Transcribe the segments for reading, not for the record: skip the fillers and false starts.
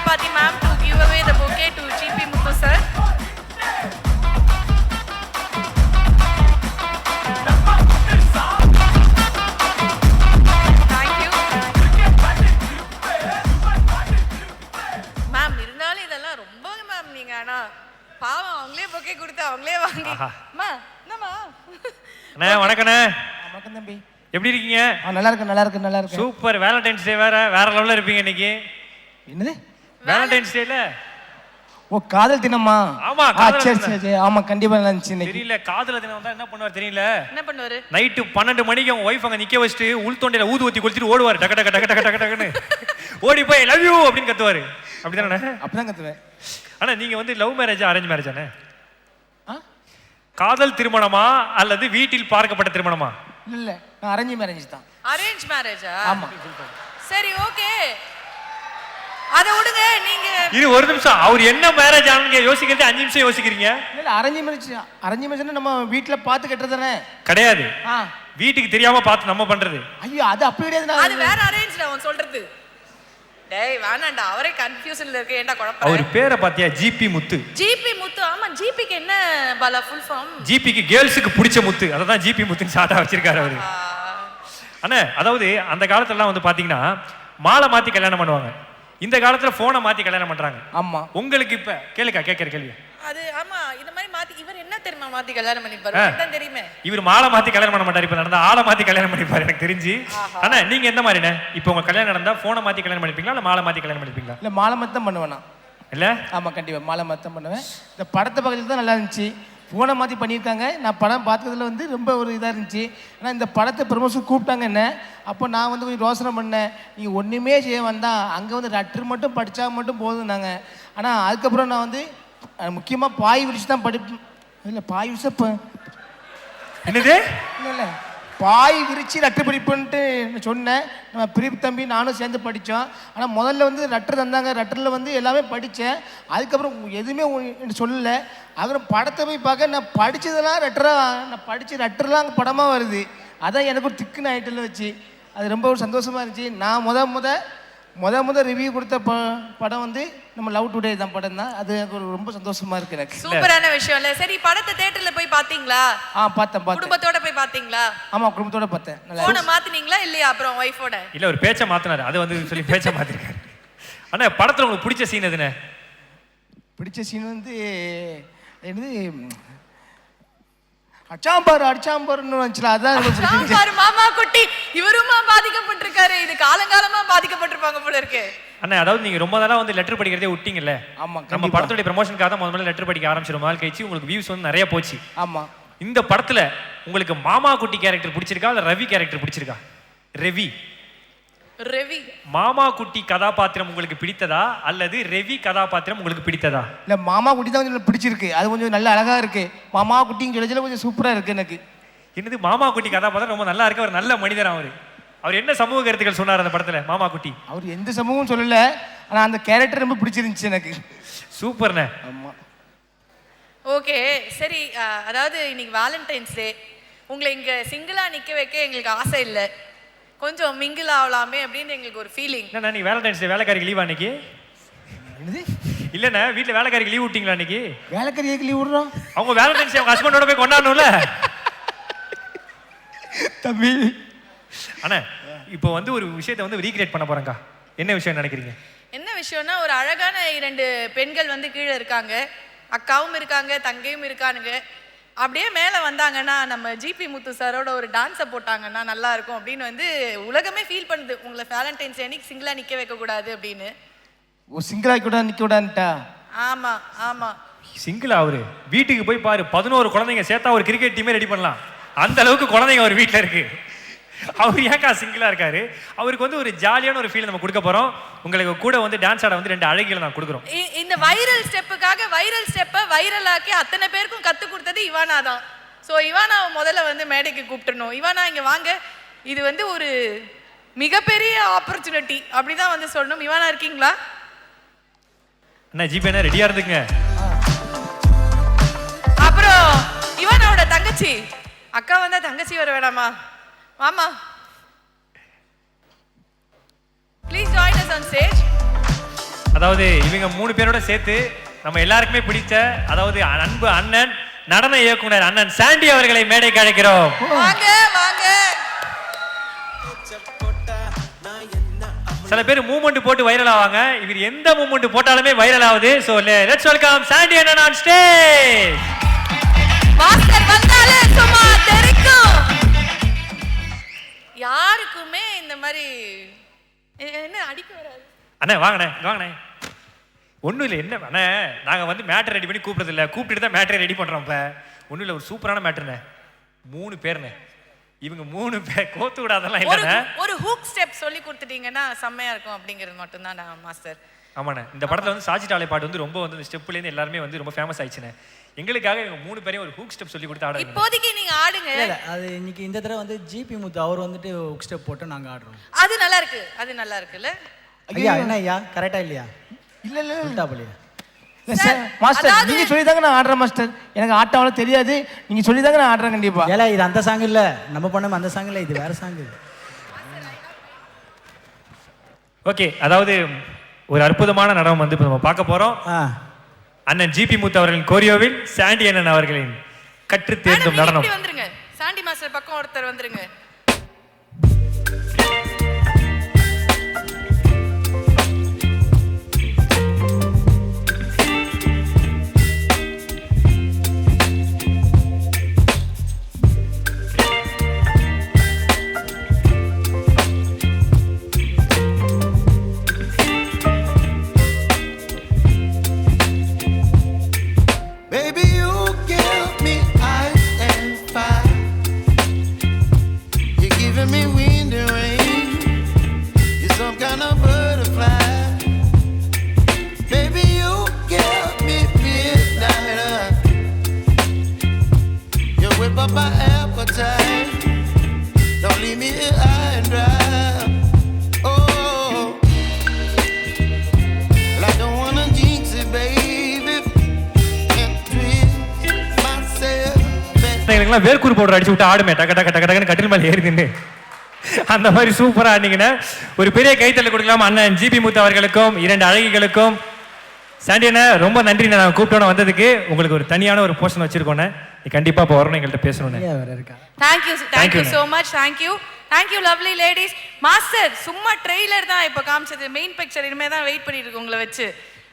Chapati ma'am to give away the bouquet to GP Muthu sir. Thank you. Ma'am, இருந்தாலும் இதெல்லாம் ரொம்ப ma'am நீங்க ஆனா பாவம் அவங்களே bouquet கொடுத்து அவங்களே வாங்கி. அம்மா, என்னம்மா? அண்ணே வணக்கண்ணே. வணக்கம் தம்பி. எப்படி இருக்கீங்க? நல்லா இருக்கு. சூப்பர். வேலண்டைன்ஸ் டே வேற லெவல்ல இருப்பீங்க இன்னைக்கு. என்னது? வேலண்டைன்ஸ் டேல? ஓ காதல் தினமா? ஆமா சரி. ஆமா கண்டிப்பா நினைச்சு இன்னைக்கு. தெரியல காதல் தினம் வந்தா என்ன பண்ணுவார் தெரியல. என்ன பண்ணுவாரு? நைட் 12 மணிக்கு அவங்க வைஃப் அங்க நிக்க வச்சிட்டு உள் தொண்டையில ஊது ஊத்தி குளிச்சிட்டு ஓடுவார். டக டக டக டக டக டகன்னு ஓடி போய் லவ் யூ அப்படினு கத்துவாரு. அப்படிதானே? அப்படிதான் கத்துவேன். அண்ணா நீங்க வந்து லவ் மேரேஜ் அரேஞ்ச் மேரேஜ் அண்ணே? காதல் திருமணமா அல்லது வீட்டில் பார்க்கப்பட்ட திருமணமா? இல்ல நான் அரேஞ்ச் மேரேஜ் தான். அரேஞ்ச் மேரேஜா? ஆமா. சரி ஓகே. அத விடுங்க நீங்க. இது ஒரு நிமிஷம். அவர் என்ன மேரேஜ் ஆனீங்க யோசிக்கிறது 5 நிமிஷம் யோசிக்கிறீங்க. இல்ல அரேஞ்ச் மேரேஜ்னா நம்ம வீட்ல பாத்து கட்டறதானே? கிடையாது. வீட்டுக்கு தெரியாம பார்த்து நம்ம பண்றது. ஐயோ அது அப்படி கிடையாது. அது வேற அரேஞ்ச்ல அவன் சொல்றது. டேய் வேணாம்டா அவரே கன்ஃபியூஷன்ல இருக்கு. ஏன்டா குழப்பற? அவர் பேரை பாத்தியா? ஜிபி முத்து. ஜிபி முத்து. ஆமா ஜிபிக்கு என்ன பாலா ஃபுல் ஃபார்ம்? ஜிபிக்கு கேர்ள்ஸ்க்கு பிடிச்ச முத்து. அதான் ஜிபி முத்துன்னு ஷார்ட்டா வச்சிருக்காரு அவரு. அண்ணே அதாவது அந்த காலத்துலலாம் வந்து பாத்தீங்கன்னா மாலை மாத்தி கல்யாணம் பண்ணுவாங்க. இந்த காலத்துல போனை மாத்தி கல்யாணம் பண்றாங்க. ஆமா. உங்களுக்கு இப்ப கேக்குற கேள்வி. அது ஆமா இந்த மாதிரி மாத்தி இவர் என்ன தெரியுமா மாத்தி கல்யாணம் பண்ணிப்பாரு? அதான் தெரியுமே. இவர் மாலை மாத்தி கல்யாணம் பண்ண மாட்டாரு. இப்ப நடந்தா ஆளை மாத்தி கல்யாணம் பண்ணிப்பாரு எனக்கு தெரிஞ்சு. அண்ணா நீங்க எந்த மாதிரிண்ணே? இப்போ உங்க கல்யாணம் நடந்தா போனை மாத்தி கல்யாணம் பண்ணிப்பீங்களா இல்ல மாலை மாத்தி கல்யாணம் பண்ணிப்பீங்களா? இல்ல மாலை மாத்தி தான் பண்ணுவேன் நான். இல்ல? ஆமா கண்டிப்பா மாலை மாத்தி தான் பண்ணுவேன். இந்த படத்தை பக்கத்துல தான் நல்லா இருந்துச்சு. போனை மாற்றி பண்ணியிருக்காங்க. நான் படம் பார்த்ததுல வந்து ரொம்ப ஒரு இதாக இருந்துச்சு. ஆனால் இந்த படத்தை ப்ரமோஷன் கூப்பிட்டாங்க என்ன. அப்போ நான் வந்து கொஞ்சம் யோசனை பண்ணேன். நீங்கள் ஒன்றுமே செய்ய வந்தால் அங்கே வந்து லெட்டர் மட்டும் படித்தா மட்டும் போதும் நாங்கள். ஆனால் அதுக்கப்புறம் நான் வந்து முக்கியமாக பாய் விரிச்சு தான் படிப்பேன். இல்லை பாய் விரிச்ச என்னது? இல்லை பாய் விரிச்சு லெட்டர் படிப்புன்ட்டு சொன்னேன். நம்ம பிரீப் தம்பி நானும் சேர்ந்து படித்தோம். ஆனால் முதல்ல வந்து லெட்டர் தந்தாங்க. லெட்டரில் வந்து எல்லாமே படித்தேன். அதுக்கப்புறம் எதுவுமே சொல்லலை. அப்புறம் படத்தை போய் பார்க்க நான் படித்ததெல்லாம் நான் படித்த லெட்டர்லாம் அங்கே படமாக வருது. அதான் எனக்கு ஒரு திக்குன்னு ஐட்டில் வச்சு அது ரொம்ப ஒரு சந்தோஷமாக இருந்துச்சு. நான் முத ரிவ்யூ கொடுத்த படம் வந்து நம்ம லவ் டுடே தான் படம் தான். அது எனக்கு ரொம்ப சந்தோஷமா இருக்கு எனக்கு. சூப்பரான விஷயம் இல்ல? சரி படத்தை தியேட்டர்ல போய் பாத்தீங்களா? பார்த்தேன். குடும்பத்தோட போய் பாத்தீங்களா? ஆமா குடும்பத்தோட பார்த்தேன். போனை மாத்தினீங்களா இல்லையா? அப்புறம் வைஃபோட இல்ல ஒரு பேச்ச மாத்தினாரு. அது வந்து சொல்லி பேச்ச மாத்திருக்காரு. அண்ணா படத்துல உங்களுக்கு பிடிச்ச சீன் எதுனே? பிடிச்ச சீன் வந்து என்னது அச்சாம்பாருன்னு வந்துச்சுல. அதான் மாமா குட்டி இவருமா பாதிக்கப்பட்டிருக்காரு. இது காலங்காலமா பாதிக்கப்பட்டிருப்பாங்க போல இருக்கு. அண்ணா அதாவது நீங்க ரொம்ப நாளா வந்து லெட்டர் படிக்கிறதே விட்டீங்கல்ல. ஆமா. நம்ம படத்தோட ப்ரமோஷனுக்காக தான் முதல்ல லெட்டர் படிக்க ஆரம்பிச்சிரும். நாள் கழிச்சு உங்களுக்கு வியூஸ் வந்து நிறைய போச்சு. ஆமா. இந்த படத்துல உங்களுக்கு மாமா குட்டி கேரக்டர் பிடிச்சிருக்கா இல்ல ரவி கேரக்டர் பிடிச்சிருக்கா? ரவி மாமா குட்டி கதாபாத்திரம் உங்களுக்கு பிடித்ததா அல்லது ரவி கதாபாத்திரம் உங்களுக்கு பிடித்ததா? இல்ல மாமா குட்டி தான் கொஞ்சம் பிடிச்சிருக்கு. அது கொஞ்சம் நல்ல அழகா இருக்கு. மாமா குட்டின்னு சொல்லி கொஞ்சம் சூப்பரா இருக்கு எனக்கு. என்னது மாமா குட்டி கதாபாத்திரம் ரொம்ப நல்லா இருக்கு. அவர் நல்ல மனிதர். அவர் என்ன சமூக கருத்துக்கள் சொன்னார் அந்த படத்துல மாமா குட்டி? அவர் எந்த சமூகமும் சொல்லல. ஆனா அந்த கேரக்டர் ரொம்ப பிடிச்சிருந்துச்சு எனக்கு. சூப்பர்ண்ணே. ஆமா. ஓகே சரி. அதாவது இன்னைக்கு வேலண்டைன்ஸ் டே. உங்களை இங்க சிங்கிளா நிக்க வைக்க எங்களுக்கு ஆசை இல்லை. கொஞ்சம் மிங்கிள் ஆகலாமே அப்படின்னு எங்களுக்கு ஒரு ஃபீலிங். என்ன நீ வேலண்டைன்ஸ் டே வேலைக்காரிக்கு லீவா அன்னைக்கு? என்னது? இல்லண்ணே வீட்டுல வேலைக்காரிக்கு லீவ் விட்டீங்களா அன்னைக்கு? வேலைக்காரிக்கு லீவ் விடுறோம். அவங்க வேலண்டைன்ஸ் டே அவங்க ஹஸ்பண்டோட போய் கொண்டாடணும்ல தம்பி. அண்ணா இப்போ வந்து ஒரு விஷயத்தை வந்து ரீக்ரியேட் பண்ண போறேங்க்கா. என்ன விஷயம் நினைக்கிறீங்க? என்ன விஷயம்னா ஒரு அழகான 2 பெண்கள் வந்து கீழே இருக்காங்க. அக்காவும் இருக்காங்க தங்கையும் இருக்கானுங்க. அப்படியே மேலே வந்தாங்கன்னா நம்ம ஜிபி முத்து சாரோட ஒரு டான்ஸை போட்டாங்கன்னா நல்லா இருக்கும் அப்படின்னு வந்து உலகமே ஃபீல் பண்ணுது. உங்களை வேலண்டைன்ஸ் அன்னைக்கு சிங்கிளா நிக்க வைக்க கூடாது அப்படின்னு. ஓ சிங்கிளா கூட நிக்க கூடாதுட்டா? ஆமா ஆமா. சிங்கிளா அவரு வீட்டுக்கு போய் பாரு 11 குழந்தைங்க சேர்த்தா ஒரு கிரிக்கெட் டீமே ரெடி பண்ணலாம். அந்த அளவுக்கு குழந்தைங்க அவர் வீட்டில் இருக்கு. அவர் ஏன்க்கா சிங்கிளா இருக்காரு? அவருக்கு வந்து ஒரு ஜாலியான ஒரு ஃபீல் நம்ம கொடுக்க போறோம். உங்களுக்கு கூட வந்து டான்ஸ் ஆட வந்து 2 அழகிகளை நான் கொடுக்குறோம். இந்த வைரல் ஸ்டெப்புக்காக வைரல் ஸ்டெப்பை வைரலாக்கி அத்தனை பேருக்கும் கத்து கொடுத்தது இவானா தான். ஸோ இவானா முதல்ல வந்து மேடைக்கு கூப்பிட்டுருணும். இவானா இங்க வாங்க. இது வந்து ஒரு மிகப்பெரிய ஆப்பர்ச்சுனிட்டி அப்படிதான் வந்து சொல்லணும். இவானா இருக்கீங்களா? அண்ணா ஜிபி அண்ணா ரெடியா இருந்துங்க. அப்புறம் இவானாவோட தங்கச்சி அக்கா வந்தா தங்கச்சி வர வேணாமா? மாமா please join us on stage. அதாவது இவங்க 3 பேரோட சேர்த்து நம்ம எல்லாருக்குமே பிடிச்ச அதாவது அன்பு அண்ணன் நடன இயக்குனர் அண்ணன் சாண்டி அவர்களை மேடைக்கு அழைக்கிறோம். வாங்க வாங்க. சில பேர் மூவ்மெண்ட் போட்டு வைரல் ஆவாங்க, இவர் எந்த மூவ்மெண்ட் போட்டாலுமே வைரல் ஆகுது. சோ லெட்ஸ் வெல்கம் சாண்டி அண்ணன் ஆன் ஸ்டேஜ். மாஸ்டர் வந்தாலே சும்மா தெரிக்கும். யாருக்குமே இந்த மாதிரி என்ன அடிக்க வராது. அண்ணே வாங்கண்ணே வாங்கண்ணே. ஒன்றும் இல்லை, என்ன அண்ணே நாங்கள் வந்து மேட்டர் ரெடி பண்ணி கூப்பிடுறது இல்லை, கூப்பிட்டு தான் மேட்டரை ரெடி பண்ணுறோம். இப்போ ஒன்றும் இல்லை, ஒரு சூப்பரான மேட்டர்ண்ணே. 3 பேர்ண்ணே, இவங்க 3 பேர் கோத்து விடாதெல்லாம் இல்லைண்ணே. ஒரு ஹூக் ஸ்டெப் சொல்லி கொடுத்துட்டீங்கன்னா செம்மையா இருக்கும் அப்படிங்கிறது மட்டும்தான் நான் மாஸ்டர். ஆமாண்ணே, இந்த படத்தில் வந்து சாஜிட்டாலை பாட்டு வந்து ரொம்ப வந்து இந்த ஸ்டெப்லேருந்து எல்லாருமே வந்து ரொம்ப ஃபேமஸ் ஆயிடுச்சுண்ணே. எங்களுக்காக இவங்க 3 பேரையும் ஒரு ஹூக் ஸ்டெப் சொல்லி கொடுத்து ஆடுங்க. இப்போதைக்கு நீங்க ஆடுங்க. அது இன்னைக்கு இந்த தடவை வந்து ஜிபி முத்து அவர் வந்துட்டு ஹுக் ஸ்டெப் போட்டு நாங்க ஆடுறோம். அது நல்லா இருக்கு, அது நல்லா இருக்குல்ல ஐயா? என்ன ஐயா, கரெக்டா இல்லையா? இல்ல இல்ல உல்டா போலியா மாஸ்டர், நீங்க சொல்லி தாங்க நான் ஆடுறேன் மாஸ்டர். எனக்கு ஆட்டம் அவ்வளோ தெரியாது, நீங்க சொல்லி தாங்க நான் ஆடுறேன் கண்டிப்பா. ஏல இது அந்த சாங் இல்ல, நம்ம பண்ண அந்த சாங் இல்ல, இது வேற சாங். ஓகே, அதாவது ஒரு அற்புதமான நடனம் வந்து இப்போ நம்ம பார்க்க போறோம். அண்ணன் ஜிபி முத்து அவர்களின் கோரியோவில் சாண்டி அண்ணன் அவர்களின் கற்று தேர்ந்தும் நடனம். வந்துருங்க, சாண்டி மாஸ்டர் பக்கம் ஒருத்தர் வந்துருங்க. வேர்க்கூர் பவுடர் அடிச்சு விட்டு ஆடுமே டக்க டக்க டக்க டக்குன்னு கட்டில் மேலே ஏறி நின்று அந்த மாதிரி சூப்பரா ஆடினீங்கன்னா ஒரு பெரிய கைத்தல் கொடுக்கலாம் அண்ணன் ஜிபி முத்து அவர்களுக்கும் 2 அழகிகளுக்கும். சாண்டி அண்ணா ரொம்ப நன்றி, நான் கூப்பிட்டோன்னு வந்ததுக்கு. உங்களுக்கு ஒரு தனியான ஒரு போர்ஷன் வச்சிருக்கோண்ணே, நீ கண்டிப்பா இப்போ வரணும், எங்கள்கிட்ட பேசணும்னு. Thank you so much, thank you lovely ladies. Master சும்மா ட்ரெய்லர் தான் இப்போ காமிச்சது, மெயின் பிக்சர் இனிமே தான் வெயிட் பண்ணிட்டு இருக்கு உங்களை வச்சு.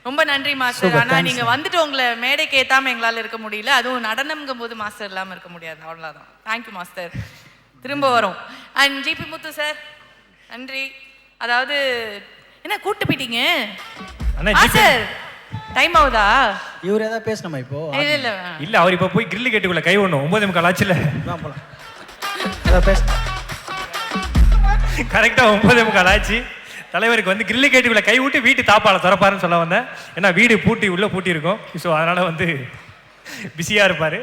ரொம்ப நன்றி மாஸ்டர். ஆனா நீங்க வந்துட்டு உங்களை மேடைக்கு ஏத்தாம எங்களால இருக்க முடியல, அதுவும் நடனம்ங்கும் போது மாஸ்டர் இல்லாம இருக்க முடியாது, அவ்வளவுதான். தேங்க்யூ மாஸ்டர், திரும்ப வரும். அண்ட் ஜிபி முத்து சார் நன்றி. அதாவது என்ன கூட்டு போயிட்டீங்க மாஸ்டர், டைம் ஆகுதா? இவர் ஏதாவது பேசணுமா இப்போ? இல்ல இல்ல இல்ல, அவர் இப்போ போய் கிரில் கேட்டுக்குள்ள கை ஒண்ணும் 9:45 ஆச்சுல கரெக்டா 9:45 ஆச்சு. தலைவருக்கு வந்து கிரில்லு கேட்டுக்குள்ள கை விட்டு வீட்டு தாப்பால திறப்பாருன்னு சொல்ல வந்தேன். ஏன்னா வீடு பூட்டி உள்ள பூட்டி இருக்கும், ஸோ அதனால வந்து பிஸியா இருப்பாரு.